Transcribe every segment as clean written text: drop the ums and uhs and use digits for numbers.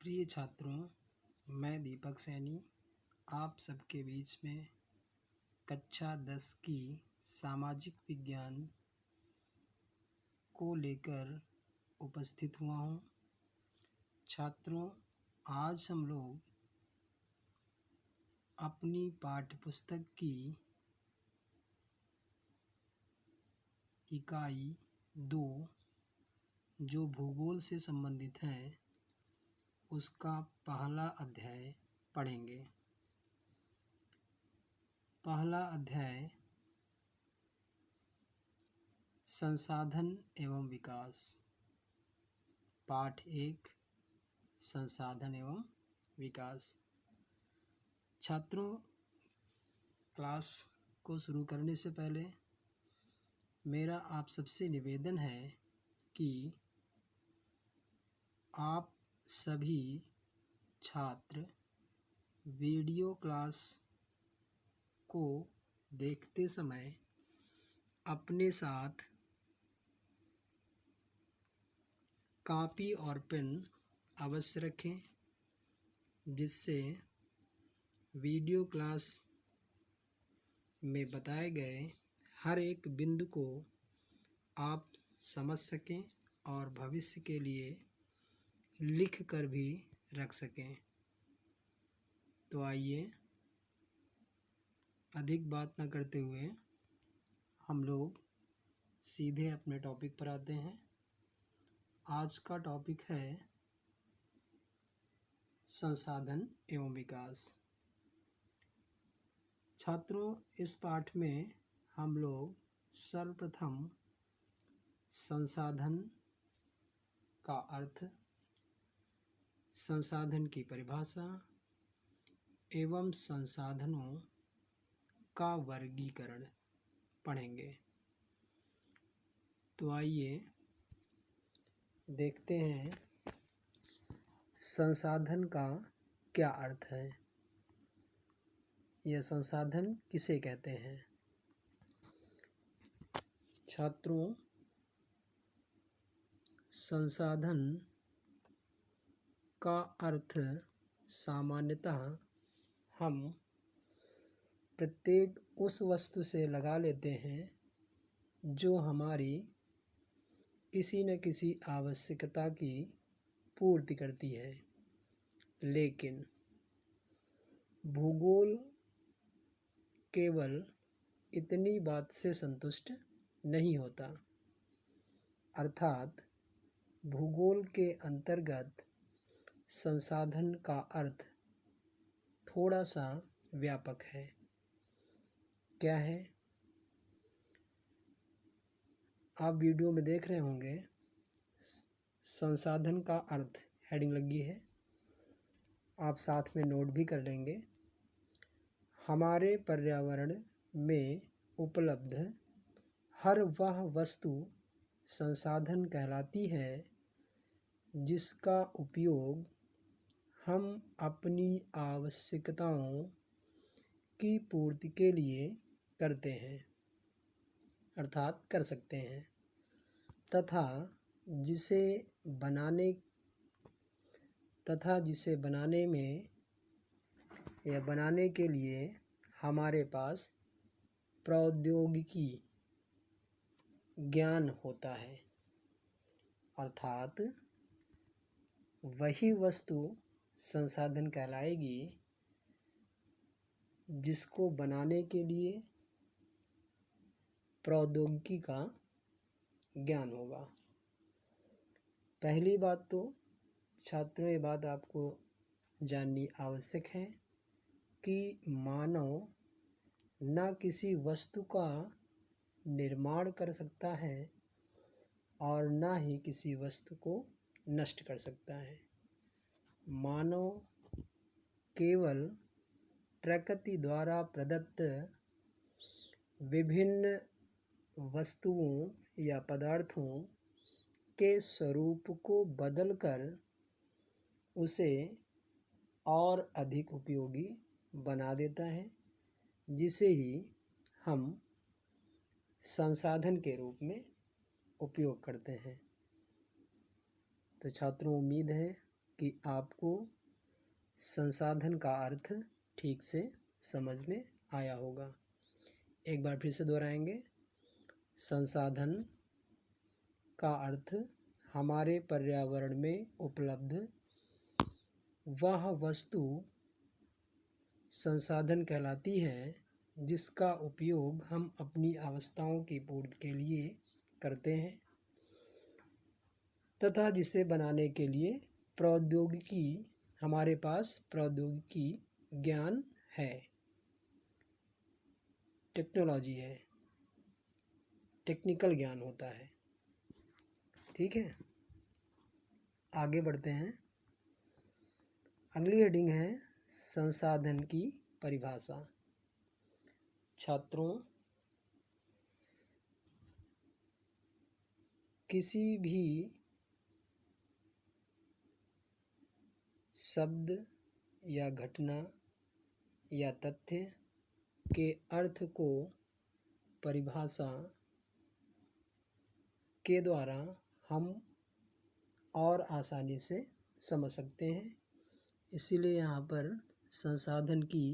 प्रिय छात्रों, मैं दीपक सैनी आप सबके बीच में कक्षा 10 की सामाजिक विज्ञान को लेकर उपस्थित हुआ हूँ। छात्रों, आज हम लोग अपनी पाठ्यपुस्तक की इकाई 2 जो भूगोल से संबंधित है उसका पहला अध्याय पढ़ेंगे। पहला अध्याय संसाधन एवं विकास। पाठ 1 संसाधन एवं विकास। छात्रों, क्लास को शुरू करने से पहले मेरा आप सबसे निवेदन है कि आप सभी छात्र वीडियो क्लास को देखते समय अपने साथ कॉपी और पेन अवश्य रखें, जिससे वीडियो क्लास में बताए गए हर एक बिंदु को आप समझ सकें और भविष्य के लिए लिख कर भी रख सकें। तो आइए, अधिक बात न करते हुए हम लोग सीधे अपने टॉपिक पर आते हैं। आज का टॉपिक है संसाधन एवं विकास। छात्रों, इस पाठ में हम लोग सर्वप्रथम संसाधन का अर्थ, संसाधन की परिभाषा एवं संसाधनों का वर्गीकरण पढ़ेंगे। तो आइए देखते हैं संसाधन का क्या अर्थ है, यह संसाधन किसे कहते हैं। छात्रों, संसाधन का अर्थ सामान्यतः हम प्रत्येक उस वस्तु से लगा लेते हैं जो हमारी किसी न किसी आवश्यकता की पूर्ति करती है। लेकिन भूगोल केवल इतनी बात से संतुष्ट नहीं होता, अर्थात भूगोल के अंतर्गत संसाधन का अर्थ थोड़ा सा व्यापक है। क्या है? आप वीडियो में देख रहे होंगे, संसाधन का अर्थ हेडिंग लगी है, आप साथ में नोट भी कर लेंगे। हमारे पर्यावरण में उपलब्ध हर वह वस्तु संसाधन कहलाती है जिसका उपयोग हम अपनी आवश्यकताओं की पूर्ति के लिए करते हैं, अर्थात कर सकते हैं, तथा जिसे बनाने में या बनाने के लिए हमारे पास प्रौद्योगिकी ज्ञान होता है, अर्थात वही वस्तु संसाधन कहलाएगी जिसको बनाने के लिए प्रौद्योगिकी का ज्ञान होगा। पहली बात तो छात्रों, ये बात आपको जाननी आवश्यक है कि मानव न किसी वस्तु का निर्माण कर सकता है और न ही किसी वस्तु को नष्ट कर सकता है। मानव केवल प्रकृति द्वारा प्रदत्त विभिन्न वस्तुओं या पदार्थों के स्वरूप को बदलकर उसे और अधिक उपयोगी बना देता है, जिसे ही हम संसाधन के रूप में उपयोग करते हैं। तो छात्रों, उम्मीद है कि आपको संसाधन का अर्थ ठीक से समझ में आया होगा। एक बार फिर से दोहराएंगे। संसाधन का अर्थ हमारे पर्यावरण में उपलब्ध वह वस्तु संसाधन कहलाती है जिसका उपयोग हम अपनी आवश्यकताओं की पूर्ति के लिए करते हैं तथा जिसे बनाने के लिए हमारे पास प्रौद्योगिकी ज्ञान है, टेक्नोलॉजी है, टेक्निकल ज्ञान होता है। ठीक है, आगे बढ़ते हैं। अगली हेडिंग है संसाधन की परिभाषा। छात्रों, किसी भी शब्द या घटना या तथ्य के अर्थ को परिभाषा के द्वारा हम और आसानी से समझ सकते हैं। इसीलिए यहाँ पर संसाधन की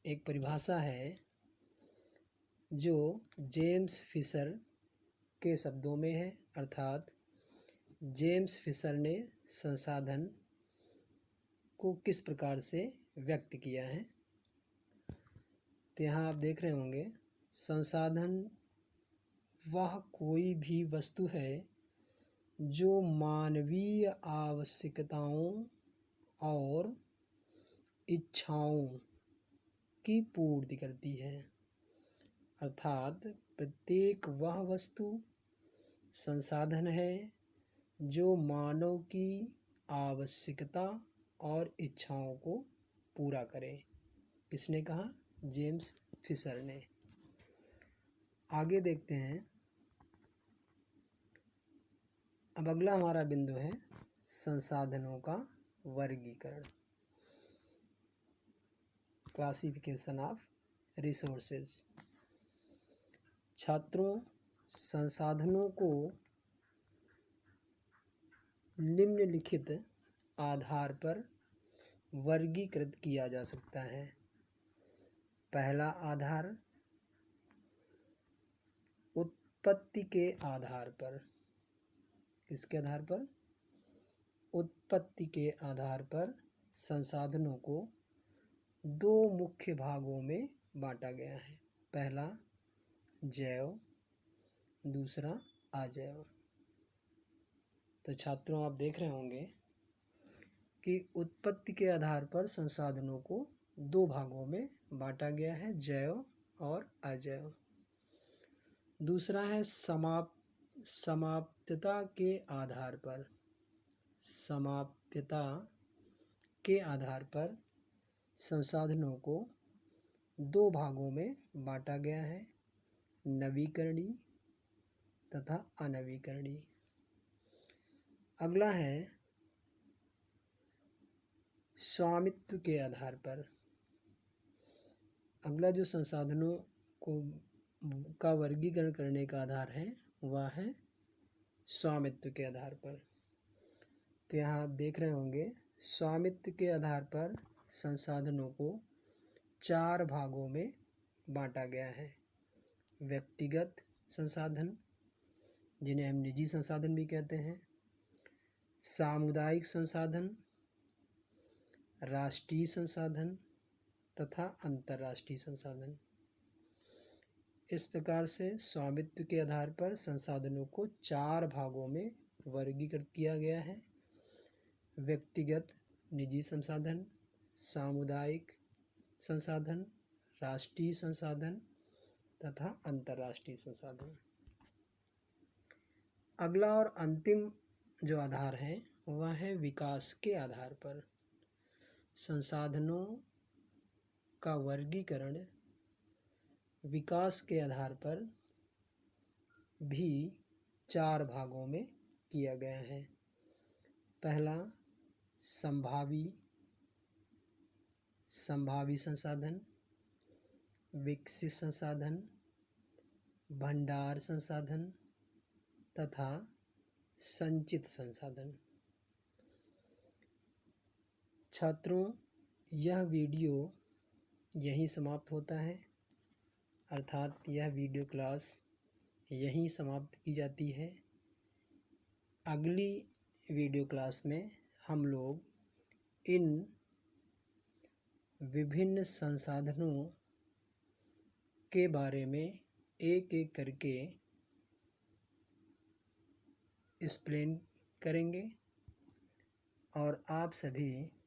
एक परिभाषा है जो जेम्स फिशर के शब्दों में है, अर्थात जेम्स फिशर ने संसाधन को किस प्रकार से व्यक्त किया है। तो यहाँ आप देख रहे होंगे, संसाधन वह कोई भी वस्तु है जो मानवीय आवश्यकताओं और इच्छाओं की पूर्ति करती है। अर्थात प्रत्येक वह वस्तु संसाधन है जो मानव की आवश्यकता और इच्छाओं को पूरा करे। किसने कहा? जेम्स फिशर ने। आगे देखते हैं। अब अगला हमारा बिंदु है संसाधनों का वर्गीकरण, क्लासिफिकेशन ऑफ रिसोर्सेज। छात्रों, संसाधनों को निम्नलिखित आधार पर वर्गीकृत किया जा सकता है। पहला आधार, उत्पत्ति के आधार पर। किसके आधार पर? उत्पत्ति के आधार पर संसाधनों को दो मुख्य भागों में बांटा गया है। पहला जैव, दूसरा अजैव। तो छात्रों, आप देख रहे होंगे कि उत्पत्ति के आधार पर संसाधनों को दो भागों में बांटा गया है, जैव और अजैव। दूसरा है समाप्यता के आधार पर। समाप्यता के आधार पर संसाधनों को दो भागों में बांटा गया है, नवीकरणीय तथा अनवीकरणीय। अगला है स्वामित्व के आधार पर। अगला जो संसाधनों का वर्गीकरण करने का आधार है वह है स्वामित्व के आधार पर। तो यहाँ आप देख रहे होंगे, स्वामित्व के आधार पर संसाधनों को चार भागों में बांटा गया है। व्यक्तिगत संसाधन, जिन्हें हम निजी संसाधन भी कहते हैं, सामुदायिक संसाधन, राष्ट्रीय संसाधन तथा अंतर्राष्ट्रीय संसाधन। इस प्रकार से स्वामित्व के आधार पर संसाधनों को चार भागों में वर्गीकृत किया गया है। व्यक्तिगत निजी संसाधन, सामुदायिक संसाधन, राष्ट्रीय संसाधन तथा अंतर्राष्ट्रीय संसाधन। अगला और अंतिम जो आधार है वह है विकास के आधार पर। संसाधनों का वर्गीकरण विकास के आधार पर भी चार भागों में किया गया है। पहला संभावी संसाधन, विकसित संसाधन, भंडार संसाधन तथा संचित संसाधन। छात्रों, यह वीडियो यहीं समाप्त होता है, अर्थात यह वीडियो क्लास यहीं समाप्त की जाती है। अगली वीडियो क्लास में हम लोग इन विभिन्न संसाधनों के बारे में एक एक करके एक्सप्लेन करेंगे और आप सभी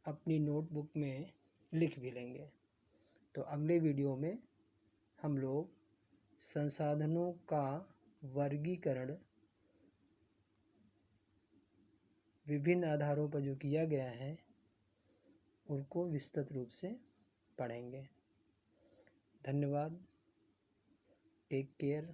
अपनी नोटबुक में लिख भी लेंगे। तो अगले वीडियो में हम लोग संसाधनों का वर्गीकरण विभिन्न आधारों पर जो किया गया है उनको विस्तृत रूप से पढ़ेंगे। धन्यवाद। Take care.